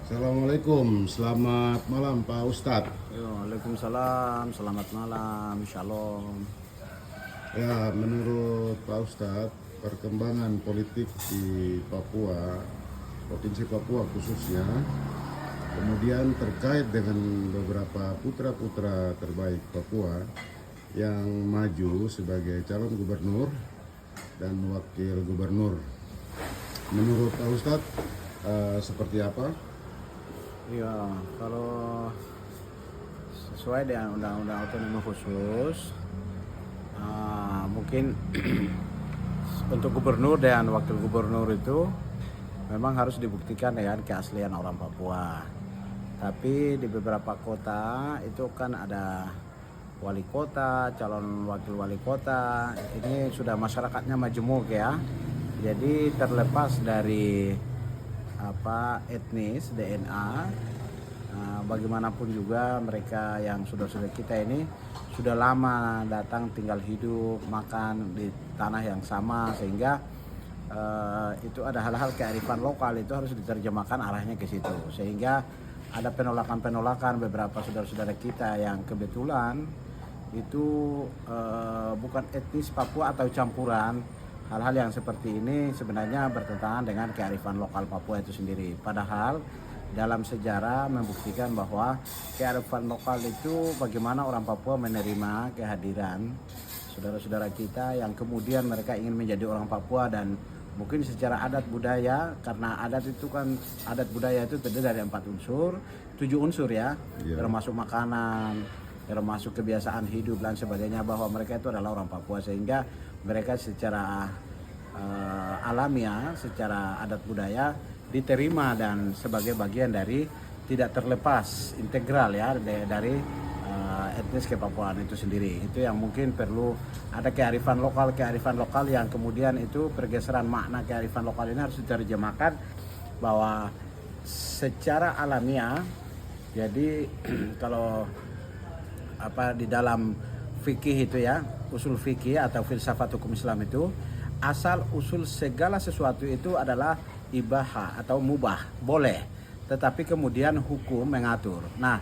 Assalamualaikum, selamat malam Pak Ustadz. Waalaikumsalam, selamat malam, shalom. Ya, menurut Pak Ustadz, perkembangan politik di Papua, Provinsi Papua khususnya, kemudian terkait dengan beberapa putra-putra terbaik Papua yang maju sebagai calon gubernur dan wakil gubernur. Menurut Pak Ustadz, seperti apa? Ya, kalau sesuai dengan Undang-Undang Otonomi Khusus, mungkin untuk gubernur dan wakil gubernur itu memang harus dibuktikan dengan keaslian orang Papua. Tapi di beberapa kota itu kan ada wali kota, calon wakil wali kota. Ini sudah masyarakatnya majemuk ya. Jadi terlepas dari etnis, DNA, bagaimanapun juga mereka yang sudah kita ini sudah lama datang tinggal hidup, makan di tanah yang sama, sehingga itu ada hal-hal kearifan lokal itu harus diterjemahkan arahnya ke situ, sehingga ada penolakan beberapa saudara-saudara kita yang kebetulan itu bukan etnis Papua atau campuran. Hal-hal yang seperti ini sebenarnya bertentangan dengan kearifan lokal Papua itu sendiri. Padahal dalam sejarah membuktikan bahwa kearifan lokal itu bagaimana orang Papua menerima kehadiran saudara-saudara kita yang kemudian mereka ingin menjadi orang Papua, dan mungkin secara adat budaya, karena adat budaya itu terdiri dari 4 unsur, 7 unsur ya, termasuk makanan, termasuk kebiasaan hidup dan sebagainya, bahwa mereka itu adalah orang Papua, sehingga mereka secara alamiah, secara adat budaya diterima dan sebagai bagian dari tidak terlepas integral ya dari etnis Kepapuaan itu sendiri. Itu yang mungkin perlu ada kearifan lokal yang kemudian itu pergeseran makna kearifan lokal ini harus diterjemahkan bahwa secara alamiah. Jadi kalau di dalam fikih itu ya, usul fikih atau filsafat hukum Islam itu, asal usul segala sesuatu itu adalah ibaha atau mubah, boleh, tetapi kemudian hukum mengatur. Nah,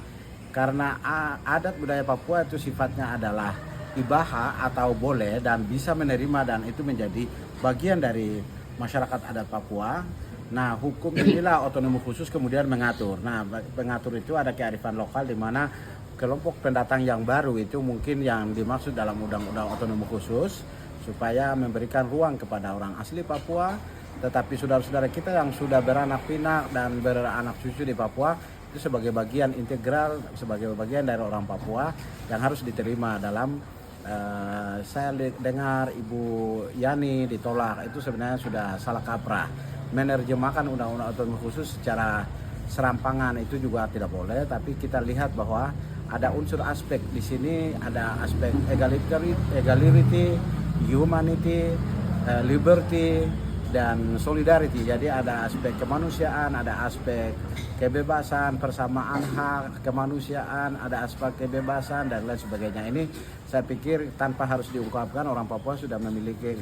karena adat budaya Papua itu sifatnya adalah ibaha atau boleh dan bisa menerima, dan itu menjadi bagian dari masyarakat adat Papua. Nah, hukum inilah otonomi khusus kemudian mengatur. Nah, pengatur itu ada kearifan lokal di mana kelompok pendatang yang baru itu mungkin yang dimaksud dalam undang-undang otonomi khusus supaya memberikan ruang kepada orang asli Papua, tetapi saudara-saudara kita yang sudah beranak pinak dan beranak cucu di Papua itu sebagai bagian integral, sebagai bagian dari orang Papua yang harus diterima dalam saya dengar Ibu Yani ditolak, itu sebenarnya sudah salah kaprah. Menerjemahkan undang-undang otonomi khusus secara serampangan itu juga tidak boleh, tapi kita lihat bahwa ada unsur aspek di sini, ada aspek equality, humanity, liberty, dan solidarity. Jadi ada aspek kemanusiaan, ada aspek kebebasan, persamaan hak, kemanusiaan, ada aspek kebebasan dan lain sebagainya. Ini saya pikir tanpa harus diungkapkan orang Papua sudah memiliki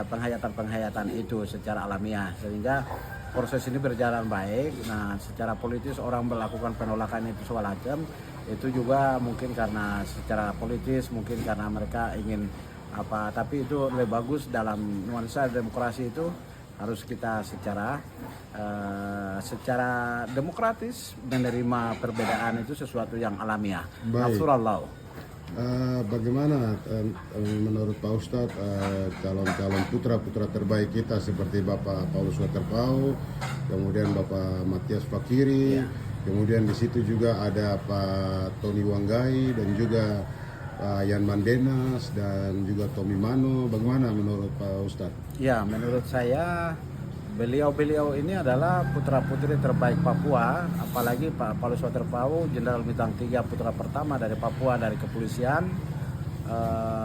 penghayatan itu secara alamiah, sehingga proses ini berjalan baik. Nah, secara politis orang melakukan penolakan itu segala macam, itu juga mungkin karena secara politis, mungkin karena mereka ingin tapi itu lebih bagus dalam nuansa demokrasi itu harus kita secara demokratis menerima perbedaan itu sesuatu yang alamiah. Naturallah. Bagaimana menurut Pak Ustadz calon-calon putra-putra terbaik kita seperti Bapak Paulus Waterpau, kemudian Bapak Matias Fakiri, kemudian di situ juga ada Pak Tony Wanggai dan juga Yan Mandenas dan juga Tommy Mano. Bagaimana menurut Pak Ustadz? Ya, menurut saya beliau ini adalah putra-putri terbaik Papua, apalagi Pak Paulus Waterpau, Jenderal Bintang 3, putra pertama dari Papua dari kepolisian.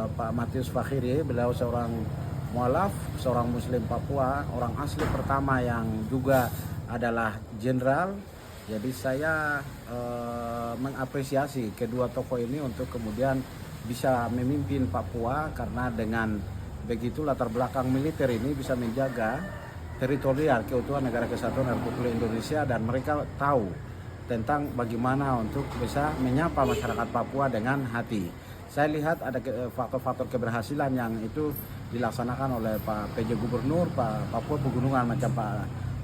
Pak Matius Fakiri, beliau seorang mualaf, seorang muslim Papua, orang asli pertama yang juga adalah jenderal. Jadi saya mengapresiasi kedua tokoh ini untuk kemudian bisa memimpin Papua, karena dengan begitu latar belakang militer ini bisa menjaga teritorial keutuhan negara kesatuan Republik Indonesia, dan mereka tahu tentang bagaimana untuk bisa menyapa masyarakat Papua dengan hati. Saya lihat ada faktor-faktor keberhasilan yang itu dilaksanakan oleh Pak PJ Gubernur Pak Papua Pegunungan macam Pak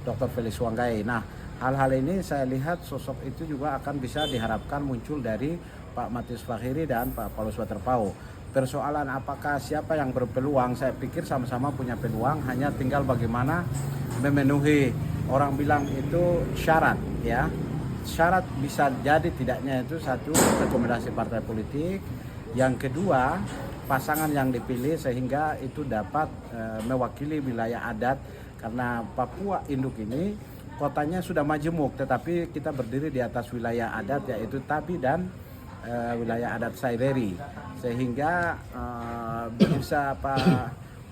Dr. Felix Wanggai. Nah, hal-hal ini saya lihat sosok itu juga akan bisa diharapkan muncul dari Pak Matius Fakhiri dan Pak Paulus Waterpauw. Persoalan apakah siapa yang berpeluang, saya pikir sama-sama punya peluang, hanya tinggal bagaimana memenuhi, orang bilang itu syarat ya. Syarat bisa jadi tidaknya itu satu, rekomendasi partai politik. Yang kedua, pasangan yang dipilih sehingga itu dapat mewakili wilayah adat, karena Papua Induk ini kotanya sudah majemuk, tetapi kita berdiri di atas wilayah adat yaitu Tabi dan wilayah adat Saireri, sehingga bisa Pak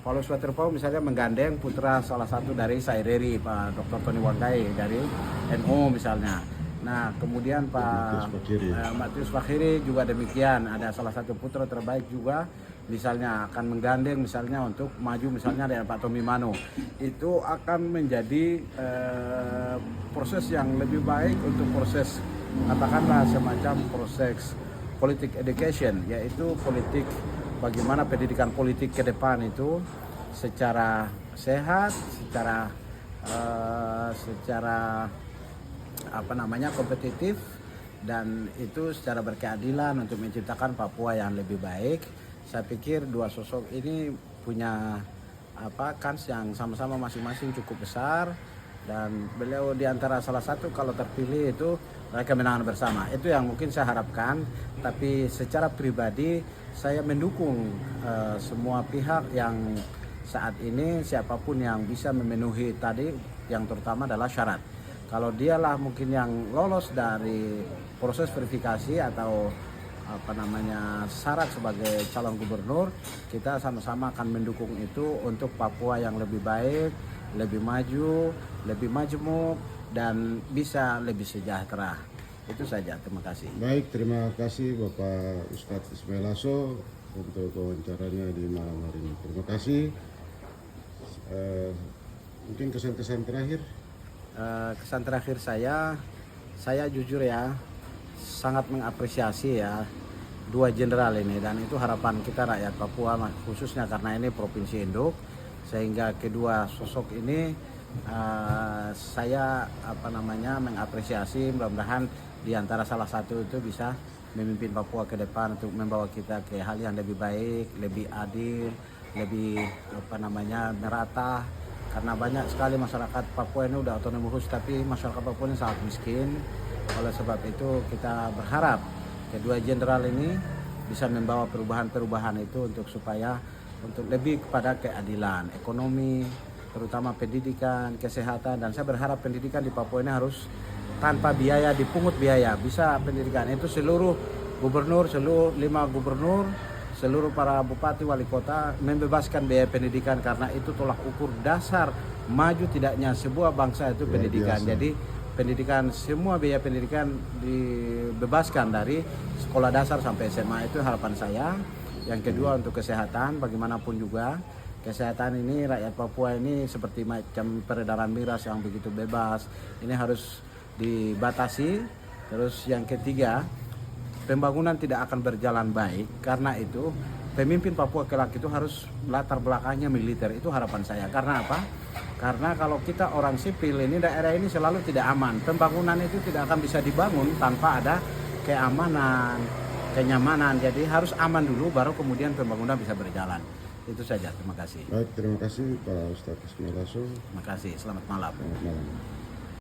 Paulus Waterpauw misalnya menggandeng putra salah satu dari Saireri, Pak Dr. Tony Wanggai dari NU misalnya. Nah, kemudian Pak Matius Fakhiri juga demikian, ada salah satu putra terbaik juga misalnya akan menggandeng misalnya untuk maju misalnya dengan Pak Tommy Mano. Itu akan menjadi proses yang lebih baik untuk proses, katakanlah semacam proses politik education, yaitu politik bagaimana pendidikan politik ke depan itu secara sehat, secara kompetitif, dan itu secara berkeadilan untuk menciptakan Papua yang lebih baik. Saya pikir dua sosok ini punya kans yang sama-sama masing-masing cukup besar, dan beliau diantara salah satu kalau terpilih itu mereka kemenangan bersama. Itu yang mungkin saya harapkan, tapi secara pribadi saya mendukung semua pihak yang saat ini siapapun yang bisa memenuhi tadi, yang terutama adalah syarat. Kalau dialah mungkin yang lolos dari proses verifikasi atau syarat sebagai calon gubernur, kita sama-sama akan mendukung itu untuk Papua yang lebih baik, lebih maju, lebih majemuk, dan bisa lebih sejahtera. Itu saja, terima kasih. Baik, terima kasih Bapak Ustadz Ismail Aso untuk wawancaranya di malam hari ini. Terima kasih. Mungkin kesan-kesan terakhir. Kesan terakhir saya jujur ya sangat mengapresiasi ya dua jenderal ini, dan itu harapan kita rakyat Papua khususnya karena ini provinsi induk, sehingga kedua sosok ini saya mengapresiasi. Mudah-mudahan di antara salah satu itu bisa memimpin Papua ke depan untuk membawa kita ke hal yang lebih baik, lebih adil, lebih merata. Karena banyak sekali masyarakat Papua ini udah otonomi khusus, tapi masyarakat Papua ini sangat miskin. Oleh sebab itu kita berharap kedua jenderal ini bisa membawa perubahan-perubahan itu supaya untuk lebih kepada keadilan ekonomi, terutama pendidikan, kesehatan. Dan saya berharap pendidikan di Papua ini harus tanpa biaya, dipungut biaya. Bisa pendidikan itu seluruh gubernur, seluruh 5 gubernur, seluruh para bupati, wali kota membebaskan biaya pendidikan, karena itu tolak ukur dasar maju tidaknya sebuah bangsa itu pendidikan. Jadi pendidikan, semua biaya pendidikan dibebaskan dari sekolah dasar sampai SMA, itu harapan saya. Yang kedua untuk kesehatan, bagaimanapun juga kesehatan ini rakyat Papua ini seperti macam peredaran miras yang begitu bebas, ini harus dibatasi. Terus yang ketiga, pembangunan tidak akan berjalan baik, karena itu pemimpin Papua kelak itu harus latar belakangnya militer. Itu harapan saya. Karena apa? Karena kalau kita orang sipil ini, daerah ini selalu tidak aman. Pembangunan itu tidak akan bisa dibangun tanpa ada keamanan, kenyamanan. Jadi harus aman dulu, baru kemudian pembangunan bisa berjalan. Itu saja. Terima kasih. Baik, terima kasih Pak Ustadz Ismail Aso. Terima kasih. Selamat malam. Selamat malam.